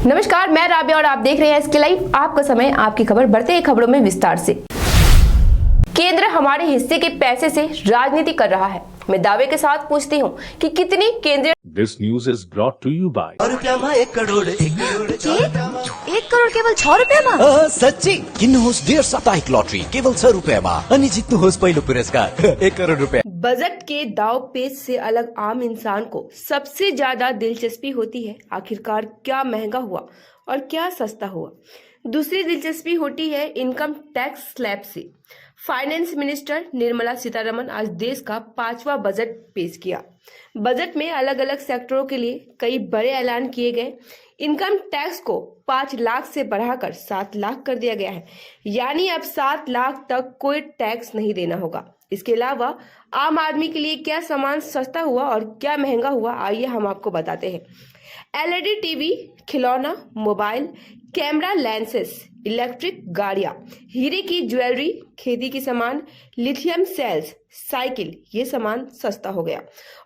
नमस्कार, मैं राबिया और आप देख रहे हैं एसके लाइव। आपका समय, आपकी खबर। बढ़ते हैं खबरों में विस्तार से। केंद्र हमारे हिस्से के पैसे से राजनीति कर रहा है। मैं दावे के साथ पूछती हूँ कि कितनी केंद्रीय। This news is brought to you by 1 crore 1 crore केवल 6 रुपियाँमा? सच्ची किन्नुहोस् डेढ साप्ताहिक लटरी केवल 6 रुपियाँमा अनि जित्नुहोस् पहिलो पुरस्कार 1 करोड़ रुपियाँ। बजट के दाव पेच से अलग आम इंसान को सबसे ज्यादा दिलचस्पी होती है आखिरकार क्या महंगा हुआ और क्या सस्ता हुआ। दूसरी दिलचस्पी होती है इनकम टैक्स स्लैब से। फाइनेंस मिनिस्टर निर्मला सीतारमण आज देश का 5वां बजट पेश किया। बजट में अलग अलग सेक्टरों के लिए कई बड़े ऐलान किए गए। इनकम टैक्स को 5 लाख से बढ़ाकर 7 लाख कर दिया गया है, यानी अब 7 लाख तक कोई टैक्स नहीं देना होगा। इसके अलावा आम आदमी के लिए क्या सामान सस्ता हुआ और क्या महंगा हुआ, आइए हम आपको बताते हैं। एलईडी टीवी, खिलौना, मोबाइल, कैमरा लेंसेस, इलेक्ट्रिक गाड़ियां, हीरे की ज्वेलरी, खेती की सामान, लिथियम सेल्स, साइकिल, ये सामान सस्ता हो गया।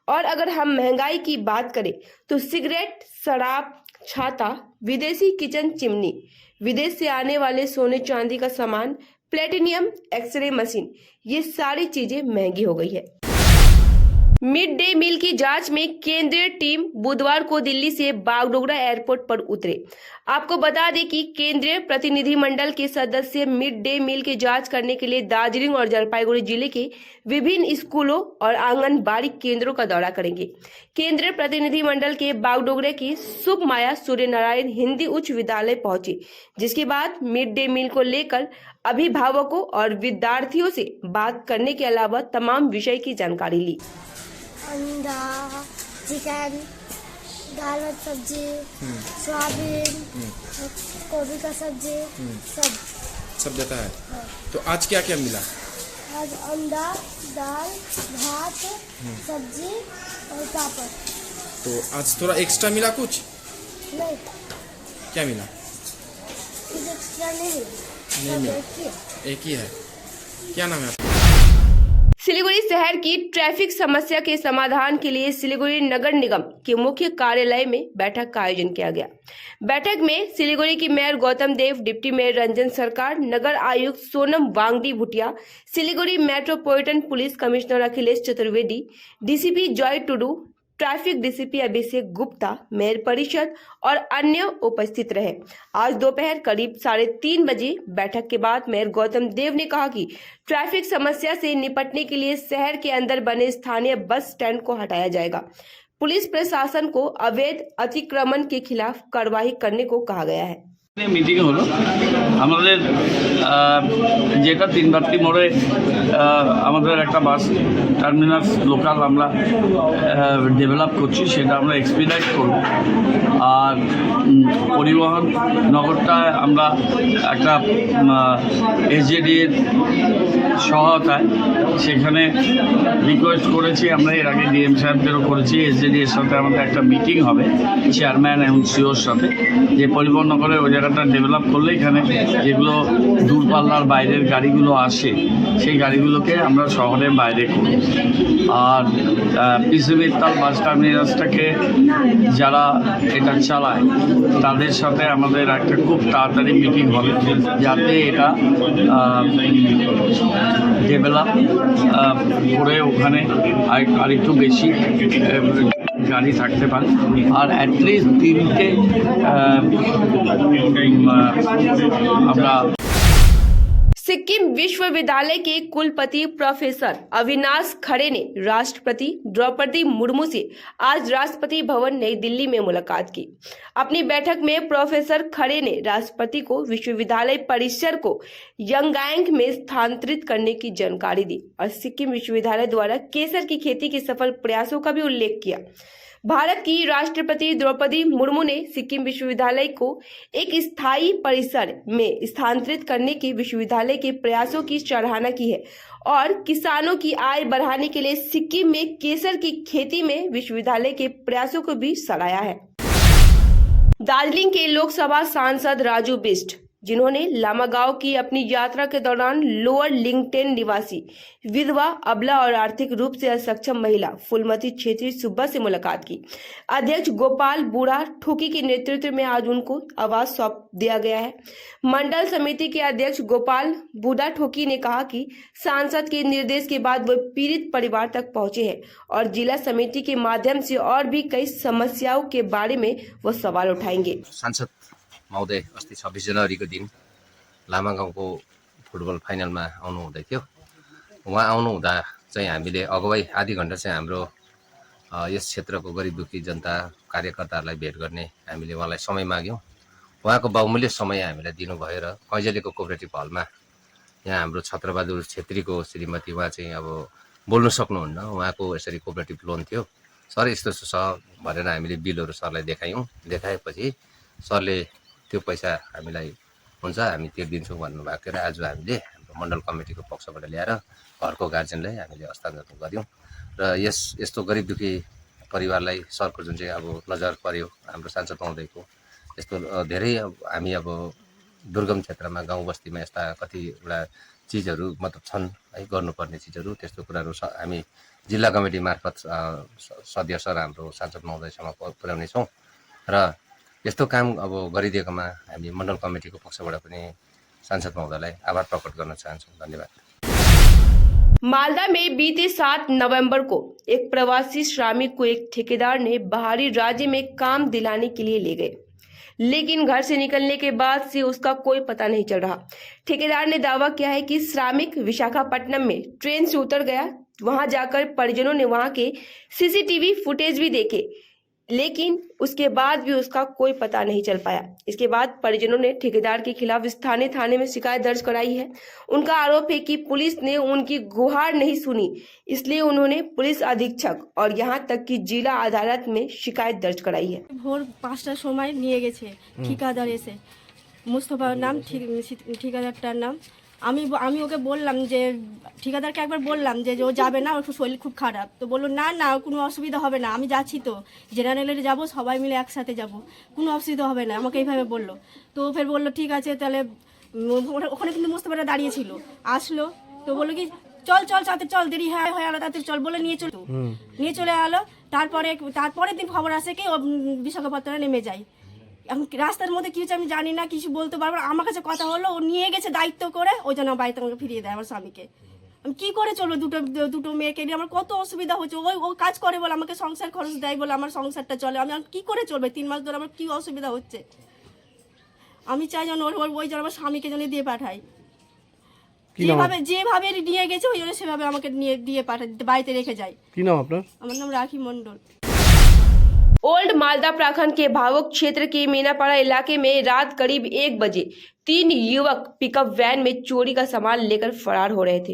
और अगर हम महंगाई की बात करें तो सिगरेट, शराब, छाता, विदेशी किचन चिमनी, विदेश से आने वाले सोने चांदी का सामान, प्लेटिनियम, एक्सरे मशीन, ये सारी चीजें महंगी हो गई है। मिड डे मील की जांच में केंद्रीय टीम बुधवार को दिल्ली से बागडोगरा एयरपोर्ट पर उतरे। आपको बता दें कि केंद्रीय प्रतिनिधिमंडल के सदस्य मिड डे मील की जांच करने के लिए दार्जिलिंग और जलपाईगुड़ी जिले के विभिन्न स्कूलों और आंगनबाड़ी केंद्रों का दौरा करेंगे। केंद्रीय प्रतिनिधिमंडल के बागडोगरा की सुखमाया सूर्य नारायण हिंदी उच्च विद्यालय पहुंचे, जिसके बाद मिड डे मील को लेकर अभिभावकों और विद्यार्थियों से बात करने के अलावा तमाम विषय की जानकारी ली। अंडा, चिकन, दाल भात सब्जी, सोयाबीन, गोभी का सब्जी, सब देता है। तो आज क्या क्या मिला? आज अंडा, दाल, भात, सब्जी और पापड़। तो आज थोड़ा एक्स्ट्रा मिला कुछ? नहीं, क्या मिला? कुछ एक्स्ट्रा नहीं मिला। मिला। एक ही है। क्या नाम है आपका? सिलीगुड़ी शहर की ट्रैफिक समस्या के समाधान के लिए सिलीगुड़ी नगर निगम के मुख्य कार्यालय में बैठक का आयोजन किया गया। बैठक में सिलीगुड़ी की mayor Gautam Deb, deputy mayor Ranjan Sarkar, नगर आयुक्त Sonam Wangdi Bhutia, Siliguri metropolitan police commissioner Akhilesh Chaturvedi, DCP Joy Tudu, traffic DCP Abhishek Gupta, mayor परिषद और अन्य उपस्थित रहे। आज दोपहर करीब 3:30 बजे बैठक के बाद मेयर गौतम देव ने कहा कि ट्रैफिक समस्या से निपटने के लिए शहर के अंदर बने स्थानीय बस स्टैंड को हटाया जाएगा। पुलिस प्रशासन को अवैध अतिक्रमण के खिलाफ कार्रवाई करने को कहा गया है। মিটিং হলো আমাদের যেটা তিনবারটি মোড়ে আমাদের একটা বাস টার্মিনাস লোকাল আমরা ডেভেলপ করছি, সেটা আমরা এক্সপিডাইট করব। আর পরিবহন নগরটা আমরা একটা এসজেডি এর সহায়তায় সেখানে রিকোয়েস্ট করেছি। আমরা এর আগে ডিএম সাহেবদেরও করেছি। এসজেডি এর সাথে আমাদের একটা মিটিং হবে চেয়ারম্যান এবং সিওর সাথে, যে পরিবহন নগরে ওই জায়গাটা ডেভেলপ করলে এখানে যেগুলো দূরপাল্লার বাইরের গাড়িগুলো আসে সেই গাড়িগুলোকে আমরা শহরের বাইরে করি। আর পিসিবিতাল বাস টার্মিনাসটাকে যারা এটা চালায় তাদের সাথে আমাদের একটা খুব তাড়াতাড়ি মিটিং হবে, যাতে এটা ডেভেলপ করে ওখানে আরেকটু বেশি গাড়ি থাকতে পারে। আর অ্যাটলিস্ট 3টে আমরা। सिक्किम विश्वविद्यालय के कुलपति प्रोफेसर अविनाश खरे ने राष्ट्रपति द्रौपदी मुर्मू से आज राष्ट्रपति भवन नई दिल्ली में मुलाकात की। अपनी बैठक में प्रोफेसर खरे ने राष्ट्रपति को विश्वविद्यालय परिसर को यंगांग में स्थानांतरित करने की जानकारी दी और सिक्किम विश्वविद्यालय द्वारा केसर की खेती के सफल प्रयासों का भी उल्लेख किया। भारत की राष्ट्रपति द्रौपदी मुर्मू ने सिक्किम विश्वविद्यालय को एक स्थायी परिसर में स्थानांतरित करने के विश्वविद्यालय के प्रयासों की सराहना की है और किसानों की आय बढ़ाने के लिए सिक्किम में केसर की खेती में विश्वविद्यालय के प्रयासों को भी सराहा है। दार्जिलिंग के लोकसभा सांसद राजू बिष्ट जिन्होंने लामा गांव की अपनी यात्रा के दौरान लोअर लिंगटेन निवासी विधवा, अबला और आर्थिक रूप से असक्षम महिला फूलमती छेत्री सुब्बा से मुलाकात की। अध्यक्ष गोपाल बूढ़ा ठोकी के नेतृत्व में आज उनको आवास सौंप दिया गया है। मंडल समिति के अध्यक्ष गोपाल बूढ़ा ठोकी ने कहा कि सांसद के निर्देश के बाद वे पीड़ित परिवार तक पहुंचे हैं और जिला समिति के माध्यम से और भी कई समस्याओं के बारे में वो सवाल उठाएंगे। सांसद महोदय अस्ति 26 जनवरीको दिन लामा गाउँको फुटबल फाइनलमा आउनु हुँदै थियो। उहाँ आउनु हुँदा चाहिँ हामीले अगुवै आधी घण्टा चाहिँ हाम्रो यस क्षेत्रको गरिब दुखी जनता कार्यकर्ताहरूलाई भेट गर्ने हामीले उहाँलाई समय माग्यौँ। उहाँको बहुमूल्य समय हामीलाई दिनुभयो र कैँजलेको कोअपरेटिभ हलमा यहाँ हाम्रो छत्रबहादुर छेत्रीको श्रीमती उहाँ चाहिँ अब बोल्न सक्नुहुन्न। उहाँको यसरी कोअपरेटिभ लोन थियो। सर यस्तो छ भनेर हामीले बिलहरू सरलाई देखायौँ। देखाएपछि सरले त्यो पैसा हामीलाई हुन्छ हामी तिर्दिन्छौँ भन्नुभएको थियो र आज हामीले हाम्रो मण्डल कमिटीको पक्षबाट ल्याएर घरको गार्जेनलाई हामीले हस्तान्तरण गऱ्यौँ र यस्तो गरिब दुखी परिवारलाई सरको जुन चाहिँ अब नजर पर्यो हाम्रो सांसद महोदयको यस्तो धेरै हामी अब दुर्गम क्षेत्रमा गाउँ बस्तीमा यस्ता कतिवटा चिजहरू मतलब छन् है गर्नुपर्ने चिजहरू त्यस्तो कुराहरू हामी जिल्ला कमिटी मार्फत सदस्य र हाम्रो सांसद महोदयसँग पुर्याउनेछौँ र यस्तो काम अब गरिदिएकोमा हामी मण्डल कमिटीको पक्षबाट पनि सांसद महोदयलाई आभार प्रकट गर्न चाहन्छौँ। धन्यवाद। मालदा में बीते 7 नवंबर को एक प्रवासी श्रमिक को एक ठेकेदार ने बाहरी राज्य में काम दिलाने के लिए ले गए, लेकिन घर से निकलने के बाद से उसका कोई पता नहीं चल रहा। ठेकेदार ने दावा किया है कि श्रमिक विशाखापट्टनम में ट्रेन से उतर गया। वहां जाकर परिजनों ने वहां के सीसीटीवी फुटेज भी देखे, लेकिन उसके बाद भी उसका कोई पता नहीं चल पाया। इसके बाद परिजनों ने ठेकेदार के खिलाफ स्थानीय थाने में शिकायत दर्ज कराई है। उनका आरोप है कि पुलिस ने उनकी गुहार नहीं सुनी, इसलिए उन्होंने पुलिस अधीक्षक और यहां तक कि जिला अदालत में शिकायत दर्ज कराई है। भोर 5টার সময় নিয়ে গেছে ঠিকাদার এসে, মুস্তফার নাম ঠিকাদারটার নাম। আমি ওকে বললাম যে ঠিকাদারকে একবার বললাম যে ও যাবে না, ওর শরীর খুব খারাপ। তো বললো না না কোনো অসুবিধা হবে না, আমি যাচ্ছি তো জেনারেলে যাব, সবাই মিলে একসাথে যাব, কোনো অসুবিধা হবে না, আমাকে এইভাবে বললো। তো ফের বললো ঠিক আছে তাহলে। ওখানে কিন্তু মুস্তফাটা দাঁড়িয়ে ছিল, আসলো তো বললো কি চল চল সাথে চল, দেরি হয়ে আলো তাতে চল বলে নিয়ে চলে আলো। তারপরের দিন খবর আসে কি ও বিশাখাপত্তনে নেমে যায়। এখন রাস্তার মধ্যে কি হচ্ছে আমি জানি না, কিছু বলতে পারবো না। আমার কাছে কথা হলো ও নিয়ে গেছে দায়িত্ব করে, ওই জন্য বাড়িতে আমাকে ফিরিয়ে দেয় আমার স্বামীকে। আমি কি করে চলবো, দুটো মেয়েকে নিয়ে আমার কত অসুবিধা হচ্ছে। ও কাজ করে বলে আমাকে সংসার খরচ দেয় বলে আমার সংসারটা চলে। আমি কি করে চলবে, 3 মাস ধরে আমার কি অসুবিধা হচ্ছে। আমি চাই যেন ওই যেন আমার স্বামীকে যেন দিয়ে পাঠাই, যেভাবে নিয়ে গেছে ওই জন্য সেভাবে আমাকে নিয়ে দিয়ে পাঠায়, বাড়িতে রেখে যায়। কি নাম আপনার? আমার নাম রাখি মন্ডল। ओल्ड मालदा प्रखंड के भावुक क्षेत्र के मीनापाड़ा इलाके में रात करीब 1 बजे 3 युवक पिकअप वैन में चोरी का सामान लेकर फरार हो रहे थे।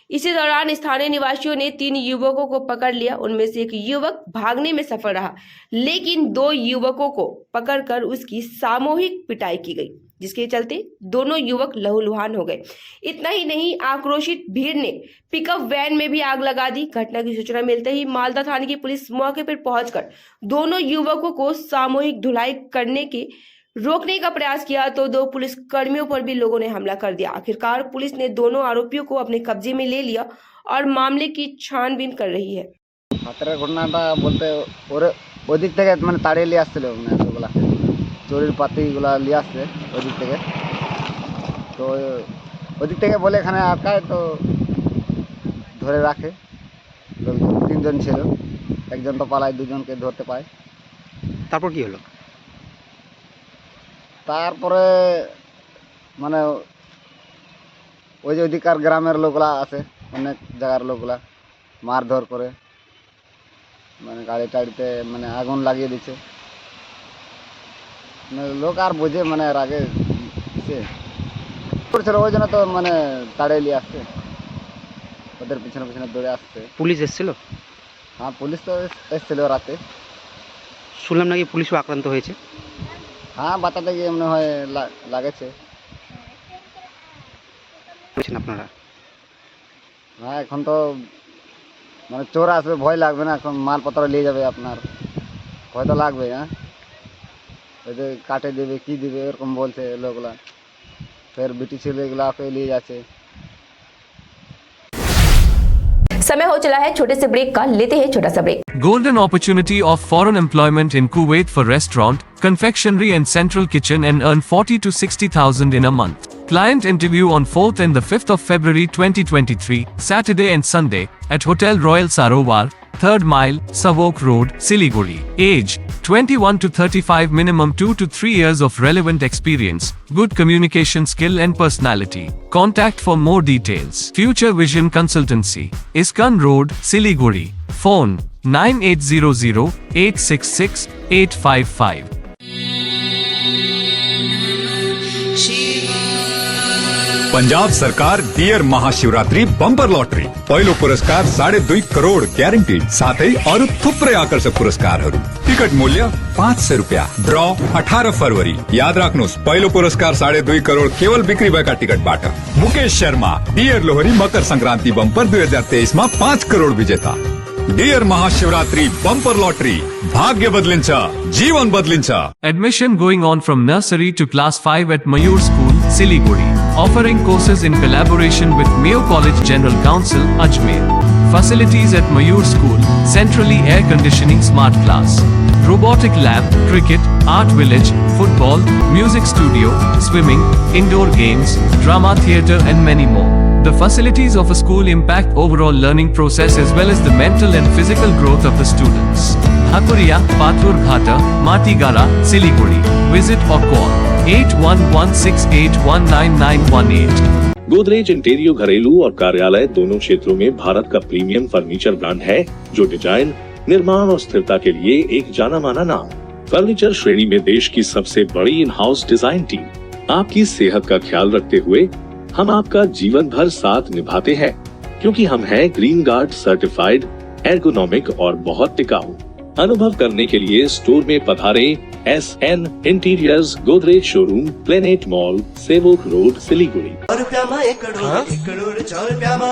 इसी दौरान स्थानीय निवासियों ने 3 युवकों को पकड़ लिया। उनमें से एक युवक भागने में सफल रहा, लेकिन 2 युवकों को पकड़कर उसकी सामूहिक पिटाई की गई, जिसके चलते दोनों युवक लहूलुहान हो गए। इतना ही नहीं, आक्रोशित भीड़ ने पिकअप वैन में भी आग लगा दी। घटना की सूचना मिलते ही मालदा थाने की पुलिस मौके पर पहुंचकर दोनों युवकों को सामूहिक धुलाई करने के रोकने का प्रयास किया, तो 2 पुलिस कर्मियों पर भी लोगों ने हमला कर दिया। आखिरकार पुलिस ने दोनों आरोपियों को अपने कब्जे में ले लिया और मामले की छानबीन कर रही है। ঘটনাটা বলতে ওই দিক থেকে মানে তাড়িয়ে নিয়ে আসছিল চোরের পাতিগুলো নিয়ে আসছে ওই দিক থেকে। তো ওই দিক থেকে বলে এখানে আটকায়, তো ধরে রাখে। 3 জন ছিল, একজন তো পালায়, 2 জনকে ধরতে পায়। তারপর কি হলো? তারপরে মানে ওই যে ওইদিকার গ্রামের লোকগুলা আছে, অনেক জায়গার লোকগুলা মারধর করে, মানে গাড়ি টাড়িতে মানে আগুন লাগিয়ে দিচ্ছে। লোক আর বুঝে মানে আগে করছিল, ওই জন্য তো মানে তাড়িয়ে নিয়ে আসছে, ওদের পিছনে পিছনে দৌড়ে আসছে। পুলিশ এসেছিল? হ্যাঁ পুলিশ তো এসেছিল রাতে। শুনলাম নাকি পুলিশও আক্রান্ত হয়েছে। হ্যাঁ বাতাতে গিয়ে মনে হয় লাগেছে। আপনারা? হ্যাঁ এখন তো মানে চোর আসবে, ভয় লাগবে না? এখন মালপত্র নিয়ে যাবে, আপনার ভয় তো লাগবে। হ্যাঁ ওই যে কাটে দেবে কি দেবে এরকম বলছে লোকগুলা। फिर बेटी ছেলেগুলা के लिए जाते। समय हो चला है छोटे से ब्रेक का, लेते हैं छोटा सा break. Golden opportunity of foreign employment in Kuwait for restaurant, confectionery and central kitchen and earn 40 to 60,000 in a month. Client interview on 4th and the 5th of February 2023, Saturday and Sunday, at Hotel Royal Sarovar, 3rd Mile, Savok Road, Siliguri. Age, 21 to 35, minimum 2 to 3 years of relevant experience, good communication skill and personality. Contact for more details. Future Vision Consultancy, Iskan Road, Siliguri. Phone, 9800 866 855. Punjab सरकार dear Mahashivratri bumper lottery पहिलो पुरस्कार 2.5 करोड़ ग्यारेन्टीड साथै अरु थुप्रै आकर्षक पुरस्कारहरू। Ticket मूल्य 500 रुपियाँ। ड्र 18 फरवरी। याद राख्नुहोस्, पहिलो पुरस्कार 2.5 करोड़ केवल बिक्री भएका टिकटबाट। मुकेश शर्मा डियर लोहरी मकर संक्रान्ति बम्पर 2023 मा 5 करोड़ विजेता। डियर महाशिवरात्रि बम्पर लॉटरी, भाग्य बदलिन्छ, जीवन बदलिन्छ। Admission going on from nursery to class 5 at Mayur School, Siliguri. Offering courses in collaboration with Mayo College General Council, Ajmer. Facilities at Mayur School, centrally air conditioning smart class, robotic lab, cricket, art village, football, music studio, swimming, indoor games, drama theatre and many more. The facilities of a school impact overall learning process as well as the mental and physical growth of the students. Hakuria, Pathur Ghata, Matigara, Siliguri. Visit or call 8116819918. Godrej इंटीरियो घरेलू और कार्यालय दोनों क्षेत्रों में भारत का premium furniture brand है, जो design, निर्माण और स्थिरता के लिए एक जाना माना नाम। फर्नीचर श्रेणी में देश की सबसे बड़ी इन हाउस डिजाइन टीम। आपकी सेहत का ख्याल रखते हुए हम आपका जीवन भर साथ निभाते हैं, क्योंकि हम हैं ग्रीन गार्ड सर्टिफाइड, एर्गोनॉमिक और बहुत टिकाऊ। अनुभव करने के लिए स्टोर में पधारे। SN interiors, Godrej showroom, planet mall, Sevoke road, Siliguri.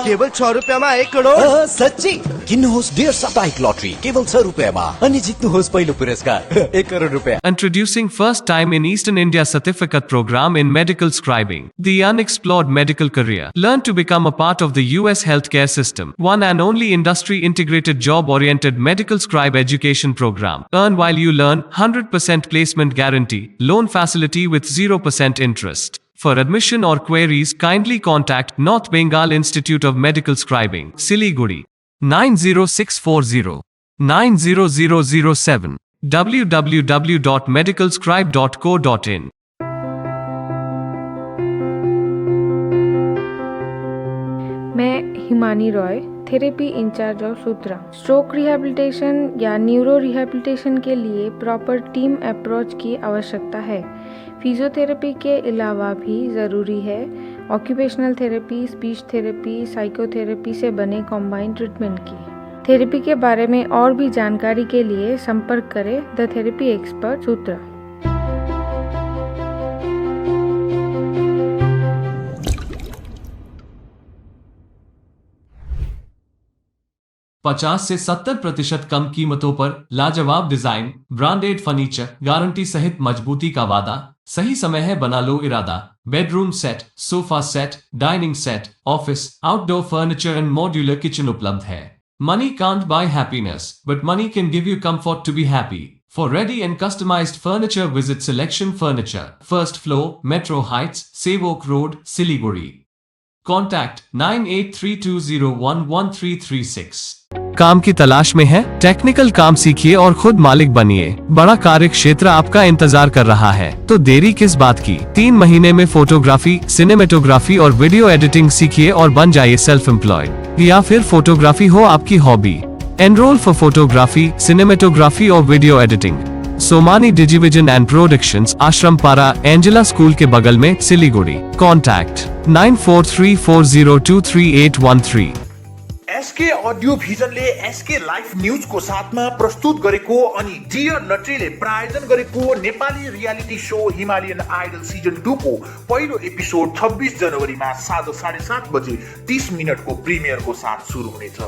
केवल 6 रुपियाँमा 1 करोड। सच्ची किन्नुहोस् डेयर साप्ताहिक लटरी केवल 6 रुपियाँमा अनि जित्नुहोस् पहिलो पुरस्कार 1 करोड रुपियाँ। Introducing first time in Eastern India certificate program in medical scribing, the unexplored medical career. Learn to become a part of the US healthcare system. One and only industry integrated job oriented medical scribe education program. Earn while you learn, 100% placement guarantee, loan facility with 0% interest. For admission or queries, kindly contact North Bengal Institute of Medical Scribing, Siliguri, 90640 90007, www.medicalscribe.co.in. मैं Himani Roy, therapy in charge of Sutra. Stroke rehabilitation या neuro rehabilitation के लिए proper team approach की आवश्यकता है। Physiotherapy के अलावा भी ज़रूरी है occupational therapy, speech therapy, psychotherapy से बने कॉम्बाइंड ट्रीटमेंट की। थेरेपी के बारे में और भी जानकारी के लिए संपर्क करें द थेरेपी एक्सपर्ट सूत्रा। 50 से 70% कम कीमतों पर लाजवाब डिजाइन, ब्रांडेड फर्नीचर, गारंटी सहित मजबूती का वादा। सही समय है, बना लो इरादा। Bedroom set, sofa set, dining set, office, outdoor furniture and modular kitchen उपलब्ध है। Money can't buy happiness, but money can give you comfort to be happy. For ready and customized furniture, visit Selection Furniture, first floor, Metro Heights, Sevok Road, Siliguri. Contact 9832011336. काम की तलाश में है? Technical काम सीखिए और खुद मालिक बनिए। बड़ा कार्य क्षेत्र आपका इंतजार कर रहा है, तो देरी किस बात की। 3 महीने में फोटोग्राफी, सिनेमेटोग्राफी और वीडियो एडिटिंग सीखिए और बन जाइए सेल्फ एम्प्लॉयड। या फिर फोटोग्राफी हो आपकी hobby. Enroll for photography, cinematography or video editing. Somani Digivision and Productions, Ashrampara, Angela School के बगल में, सिलीगुड़ी। Contact 9434023813. एसके ऑडियो भिजनले एसके लाइफ न्यूज को साथमा प्रस्तुत गरेको अनि डियर लटरीले प्रायोजन गरेको Nepali reality show Himalayan idol season 2 को पहिलो एपिसोड 26 जनवरीमा साँझ 7:30 बजे 30 मिनटको प्रिमियरको साथ सुरु हुनेछ।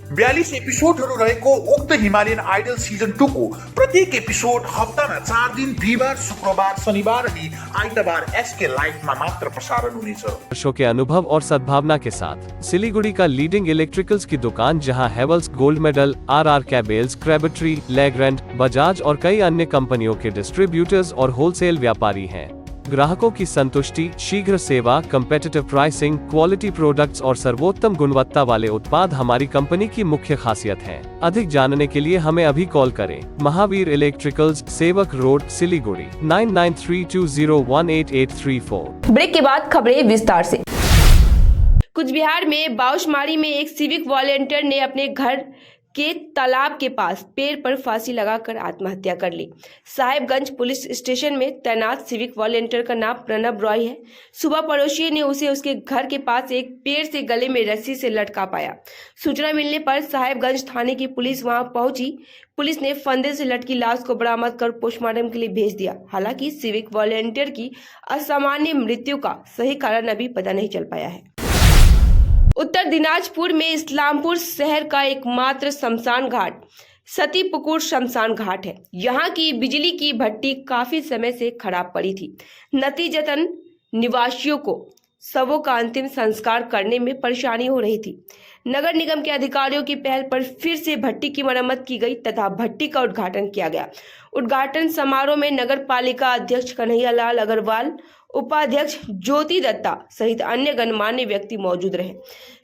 42 एपिसोडहरू रहेको उक्त हिमालयन आइडल सिजन 2 को प्रत्येक एपिसोड हप्तामा 4 दिन बिहिबार, शुक्रबार, शनिबार अनि आइतबार एसके लाइफमा मात्र प्रसारण हुनेछ। वर्षों के अनुभव और सद्भावना के साथ सिलीगुड़ी का लीडिंग इलेक्ट्रिकल्स की दुकान, जहां Havells gold medal, RR cables, Crabtree, Legrand, Bajaj और कई अन्य कंपनियों के डिस्ट्रीब्यूटर्स और होलसेल व्यापारी हैं। ग्राहकों की संतुष्टि, शीघ्र सेवा, कम्पेटिटिव प्राइसिंग, क्वालिटी प्रोडक्ट्स और सर्वोत्तम गुणवत्ता वाले उत्पाद हमारी कंपनी की मुख्य खासियत है। अधिक जानने के लिए हमें अभी कॉल करें। महावीर इलेक्ट्रिकल्स, सेवक रोड, सिलीगुड़ी 9932018834। ब्रेक के बाद खबरें विस्तार से। कुछ बिहार में बाउशमारी में एक सिविक वॉलेंटियर ने अपने घर के तालाब के पास पेड़ पर फांसी लगाकर आत्महत्या कर ली। साहेबगंज पुलिस स्टेशन में तैनात सिविक वॉलेंटियर का नाम प्रणब रॉय है। सुबह पड़ोसियों ने उसे उसके घर के पास एक पेड़ से गले में रस्सी से लटका पाया। सूचना मिलने पर साहेबगंज थाने की पुलिस वहां पहुंची। पुलिस ने फंदे से लटकी लाश को बरामद कर पोस्टमार्टम के लिए भेज दिया। हालांकि सिविक वॉलेंटियर की असामान्य मृत्यु का सही कारण अभी पता नहीं चल पाया है। उत्तर दिनाजपुर में इस्लामपुर शहर का एकमात्र शमशान घाट सतीपुकुर शमशान घाट है। यहाँ की बिजली की भट्टी काफी समय से खराब पड़ी थी। नतीजतन निवासियों को शवों का अंतिम संस्कार करने में परेशानी हो रही थी। नगर निगम के अधिकारियों की पहल पर फिर से भट्टी की मरम्मत की गई तथा भट्टी का उद्घाटन किया गया। उद्घाटन समारोह में नगर पालिका अध्यक्ष कन्हैया लाल अग्रवाल, उपाध्यक्ष ज्योति दत्ता सहित अन्य गणमान्य व्यक्ति मौजूद रहे।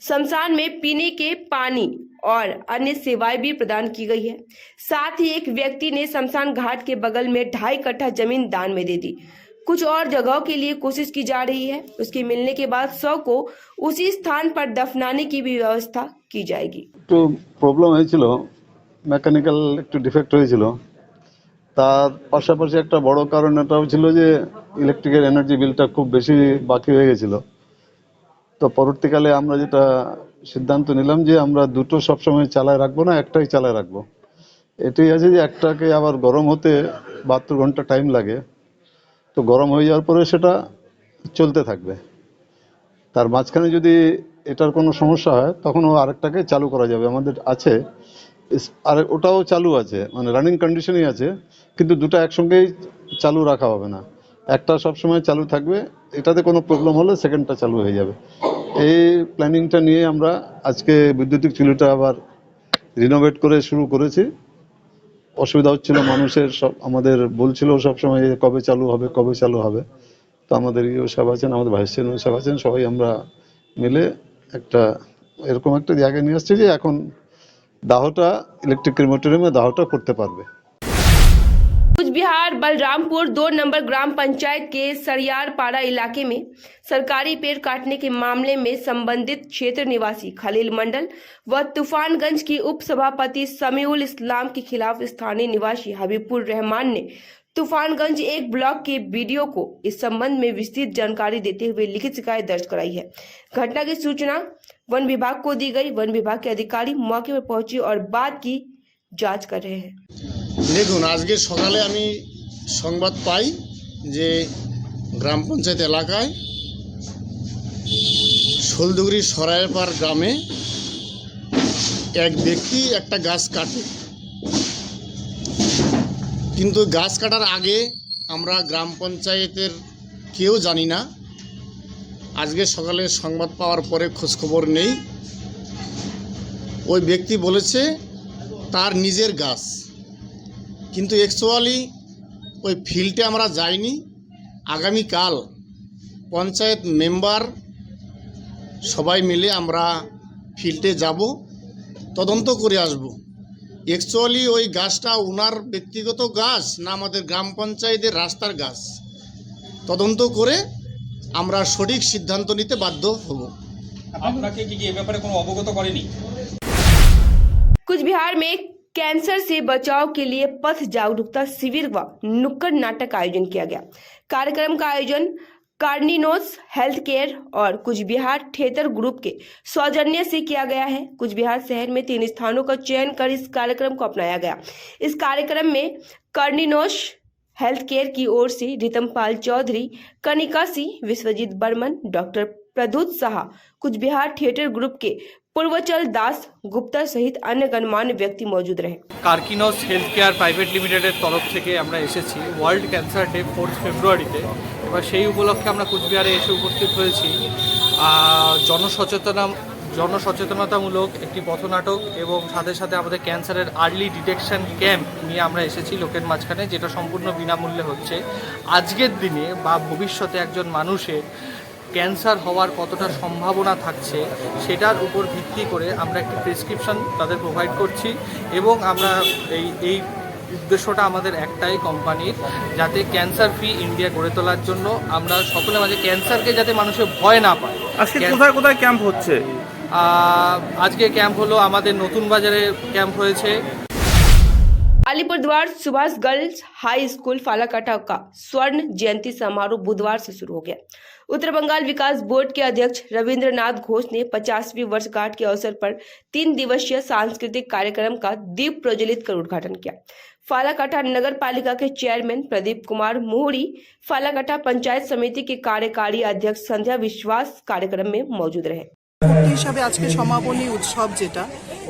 शमशान में पीने के पानी और अन्य सेवाएं भी प्रदान की गई है। साथ ही एक व्यक्ति ने शमशान घाट के बगल में 2.5 कट्ठा जमीन दान में दे दी। कुछ और जगहों के लिए कोशिश की जा रही है। उसके मिलने के बाद शव को उसी स्थान पर दफनाने की भी व्यवस्था की जाएगी। तो प्रॉब्लम হয়েছিল, মেকানিক্যাল একটু ডিফেক্ট হয়েছিল। তার পাশাপাশি একটা বড় কারণ এটাও ছিল যে ইলেকট্রিকের এনার্জি বিলটা খুব বেশি বাকি হয়ে গেছিল। তো পরবর্তীকালে আমরা যেটা সিদ্ধান্ত নিলাম যে আমরা দুটো সবসময় চালায় রাখবো না, একটাই চালায় রাখবো। এটাই আছে যে একটাকে আবার গরম হতে 72 ঘন্টা টাইম লাগে। তো গরম হয়ে যাওয়ার পরে সেটা চলতে থাকবে। তার মাঝখানে যদি এটার কোনো সমস্যা হয় তখন ও আরেকটাকে চালু করা যাবে। আমাদের আছে আর ওটাও চালু আছে, মানে রানিং কন্ডিশনই আছে, কিন্তু দুটো একসঙ্গেই চালু রাখা হবে না। একটা সবসময় চালু থাকবে, এটাতে কোনো প্রবলেম হলে সেকেন্ডটা চালু হয়ে যাবে। এই প্ল্যানিংটা নিয়ে আমরা আজকে বৈদ্যুতিক চুল্লিটা আবার রিনোভেট করে শুরু করেছি। অসুবিধা হচ্ছিল মানুষের, সব আমাদের বলছিল সবসময় কবে চালু হবে কবে চালু হবে। তো আমাদের ইও সাহেব আছেন, আমাদের ভাইস চেয়ারম্যান সাহেব আছেন, সবাই আমরা মিলে একটা এরকম একটা জায়গায় নিয়ে আসছি যে এখন দাহটা ইলেকট্রিক মোটরে দাহটা করতে পারবে। कुछ बिहार बलरामपुर 2 नंबर ग्राम पंचायत के सरियारपाड़ा इलाके में सरकारी पेड़ काटने के मामले में संबंधित क्षेत्र निवासी खलील मंडल व तूफानगंज की उप सभापति समीउल इस्लाम के खिलाफ स्थानीय निवासी हबीबुर रहमान ने तूफानगंज 1 ब्लॉक के बीडीओ को इस संबंध में विस्तृत जानकारी देते हुए लिखित शिकायत दर्ज कराई है। घटना की सूचना वन विभाग को दी गई। वन विभाग के अधिकारी मौके पर पहुंचे और बाद की जांच कर रहे हैं। দেখুন, আজকে সকালে আমি সংবাদ পাই যে গ্রাম পঞ্চায়েত এলাকায় শোলদুগরি সরাইপাড় গ্রামে এক ব্যক্তি একটা গাছ কাটে, কিন্তু গাছ কাটার আগে আমরা গ্রাম পঞ্চায়েতের কেউ জানি না। আজকে সকালে সংবাদ পাওয়ার পরে খোঁজখবর নেই। ওই ব্যক্তি বলেছে তার নিজের গাছ, কিন্তু অ্যাকচুয়ালি ওই ফিল্ডে আমরা যাইনি। আগামীকাল পঞ্চায়েত মেম্বার সবাই মিলে আমরা ফিল্ডে যাব, তদন্ত করে আসব অ্যাকচুয়ালি ওই গাছটা ওনার ব্যক্তিগত গাছ না আমাদের গ্রাম পঞ্চায়েতের রাস্তার গাছ। তদন্ত করে আমরা সঠিক সিদ্ধান্ত নিতে বাধ্য হব। আপনাকে কি এই ব্যাপারে কোনো অবগত করেনি? कुछ बिहार में कैंसर से बचाव के लिए पथ जागरूकता शिविर व नुक्कड़ नाटक का आयोजन किया गया। कार्यक्रम का आयोजन कार्निनोस हेल्थ केयर और कुछ बिहार थिएटर ग्रुप के सौजन्य से किया गया है। कुछ बिहार शहर में 3 स्थानों का चयन कर इस कार्यक्रम को अपनाया गया। इस कार्यक्रम में कार्निनोस हेल्थ केयर की ओर से रितमपाल चौधरी, कनिका सिंह, विश्वजीत बर्मन, डॉक्टर प्रदूत साहा, कुछ बिहार थिएटर ग्रुप के पूर्वचल दास गुप्ता सहित अन्य गणमान्य व्यक्ति मौजूद रहे। কার্কিনস হেলথ কেয়ার প্রাইভেট লিমিটেডের তরফ থেকে আমরা এসেছি ওয়ার্ল্ড ক্যান্সার ডে 4 ফেব্রুয়ারিতে। এবার সেই উপলক্ষে আমরা কুচবিহারে এসে উপস্থিত হয়েছি জনসচেতনতামূলক একটি পথনাটক এবং সাথে সাথে আমাদের ক্যান্সারের আর্লি ডিটেকশন ক্যাম্প নিয়ে আমরা এসেছি লোকের মাঝখানে, যেটা সম্পূর্ণ বিনামূল্যে হচ্ছে। আজকের দিনে বা ভবিষ্যতে একজন মানুষের ক্যান্সার হওয়ার কতটা সম্ভাবনা থাকছে সেটার উপর ভিত্তি করে আমরা একটি প্রেসক্রিপশন তাদের প্রোভাইড করছি এবং আমরা এই উদ্দেশ্যটা আমাদের একটাই কোম্পানির, যাতে ক্যান্সার ফ্রি ইন্ডিয়া গড়ে তোলার জন্য আমরা সকলে মাঝে ক্যান্সারকে যাতে মানুষের ভয় না পায়। আজকে কোথায় কোথায় ক্যাম্প হচ্ছে? আজকে ক্যাম্প হলো আমাদের নতুন বাজারে ক্যাম্প হয়েছে। Alipurduar Subhash girls high school Falakata का स्वर्ण जयंती समारोह बुधवार से शुरू हो गया। उत्तर बंगाल विकास बोर्ड के अध्यक्ष रविंद्रनाथ घोष ने 50वीं वर्षगांठ के अवसर पर 3 दिवसीय सांस्कृतिक कार्यक्रम का दीप प्रज्वलित कर उद्घाटन किया। फालाकाटा नगर पालिका के चेयरमैन प्रदीप कुमार मोहड़ी, फालाकाटा पंचायत समिति के कार्यकारी अध्यक्ष संध्या विश्वास कार्यक्रम में मौजूद रहे। হিসাবে আজকে সমাপনী উৎসব যেটা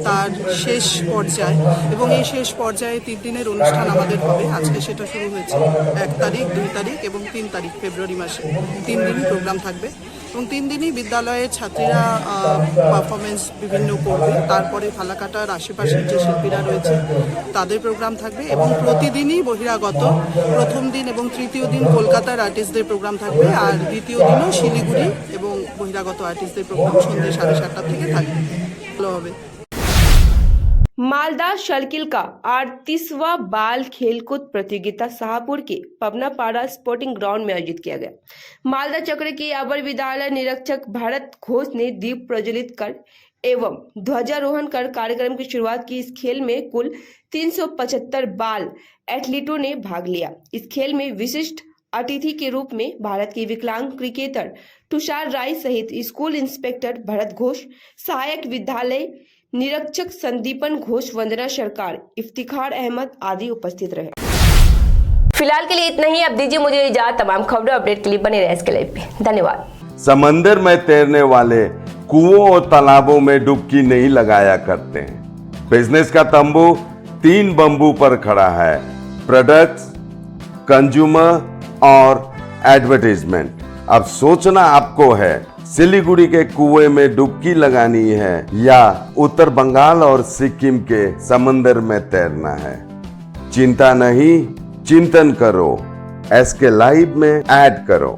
তার শেষ পর্যায়ে এবং এই শেষ পর্যায়ে 3 দিনের অনুষ্ঠান আমাদের হবে। আজকে সেটা শুরু হয়েছে 1 তারিখ, 2 তারিখ এবং 3 তারিখ ফেব্রুয়ারি মাসে 3 দিনই প্রোগ্রাম থাকবে এবং 3 দিনই বিদ্যালয়ের ছাত্রীরা পারফরমেন্স বিভিন্ন করবে। তারপরে ফালাকাটার আশেপাশের যে শিল্পীরা রয়েছে তাদের প্রোগ্রাম থাকবে এবং প্রতিদিনই বহিরাগত, প্রথম দিন এবং তৃতীয় দিন কলকাতার আর্টিস্টদের প্রোগ্রাম থাকবে আর দ্বিতীয় দিনও শিলিগুড়ি এবং বহিরাগত আর্টিস্টদের প্রোগ্রাম সন্ধ্যে 7:30 থেকে থাকবে। ভালো হবে। मालदा सर्किल का 38वां बाल खेलकूद प्रतियोगिता शाहपुर के पवनापाड़ा स्पोर्टिंग ग्राउंड में आयोजित किया गया। मालदा चक्र के अवर विद्यालय निरीक्षक भारत घोष ने दीप प्रज्वलित कर एवं ध्वजारोहण कर कार्यक्रम की शुरुआत की। इस खेल में कुल 375 बाल एथलीटों ने भाग लिया। इस खेल में विशिष्ट अतिथि के रूप में भारत के विकलांग क्रिकेटर तुषार राय सहित स्कूल इंस्पेक्टर भरत घोष, सहायक विद्यालय निरीक्षक संदीपन घोष, वंदना सरकार, इफ्तिखार अहमद आदि उपस्थित रहे। फिलहाल के लिए इतना ही। अब दीजिए मुझे इजाजत। तमाम खबरों अपडेट के लिए बने रहे इसके लाइव पे। धन्यवाद। समंदर में तैरने वाले कुओं और तालाबों में डुबकी नहीं लगाया करते हैं। बिजनेस का तंबू 3 बंबू पर खड़ा है: प्रोडक्ट्स, कंज्यूमर और एडवर्टाइजमेंट। अब सोचना आपको है, सिलीगुड़ी के कुएं में डुबकी लगानी है या उत्तर बंगाल और सिक्किम के समंदर में तैरना है। चिंता नहीं, चिंतन करो। एसके लाइव में ऐड करो।